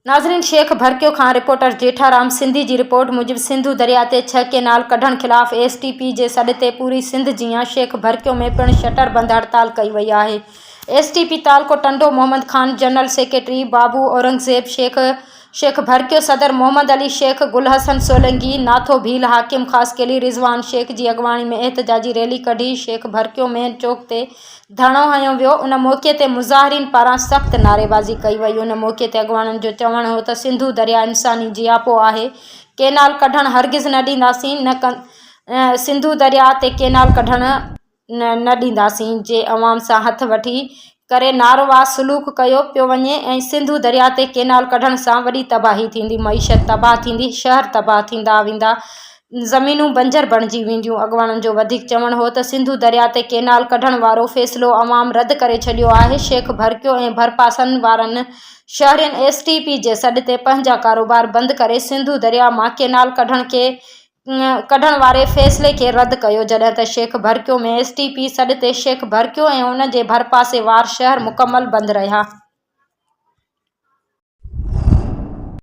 नाज़रीन, शेख भरकियो खां रिपोर्टर जेठाराम सिंधी जी रिपोर्ट मूजिब सिंधु दरिया ते 6 केनाल कढण खिलाफ़ एसटीपी जे सॾ ते पूरी सिंध जियां शेख भरकियो में पिण शटर बंद हड़ताल कई वई आहे। एसटीपी तालको टंडो मोहम्मद खान, जनरल सेक्रेटरी बाबू औरंगज़ेब शेख भरकियो, सदर मोहम्मद अली शेख, गुल हसन सोलंकी, नाथो भील, हाकिम ख़ासकेली रिज़वान शेख जी अॻवाणी में एहतजाजी रैली कढी शेख भरकियो मेन चौक ते धरणो हयो वियो। उन मौक़े ते मुज़ाहिरीन पारां सख़्त नारेबाज़ी कई वई। उन मौक़े ते अॻवाणनि जो चवणु हो त सिंधु दरिया इंसानी जियापो आहे, केनाल कढण हरगिज़ न ॾींदासीं, सिंधु दरिया ते केनाल कढण न ॾींदासीं जे अवाम सां हथ वठी करे नारोवा सलूक कयो पियो वञे ऐं सिंधु दरिया ते केनाल कढण सां वॾी तबाही थींदी, मईशत तबाह थींदी, शहर तबाह थींदा वेंदा, ज़मीनूं बंजर बणिजी वेंदियूं। अॻवाणनि जो वधीक चवणु हो त सिंधु दरिया ते केनाल कढण वारो फ़ैसिलो अवाम रद्द करे छॾियो आहे। शेख भरकियो ऐं भरपासनि वारनि शहरियुनि एसटीपी जे सॾ ते पंहिंजा कारोबार बंदि करे सिंधु दरिया मां केनाल कढण वारे फ़ैसिले खे रद्द कयो, जॾहिं त शेख भरकियो में एसटीपी सॾ ते शेख भरकियो ऐं उन जे भरपासे वार शहर मुकमल बंदि रहिया।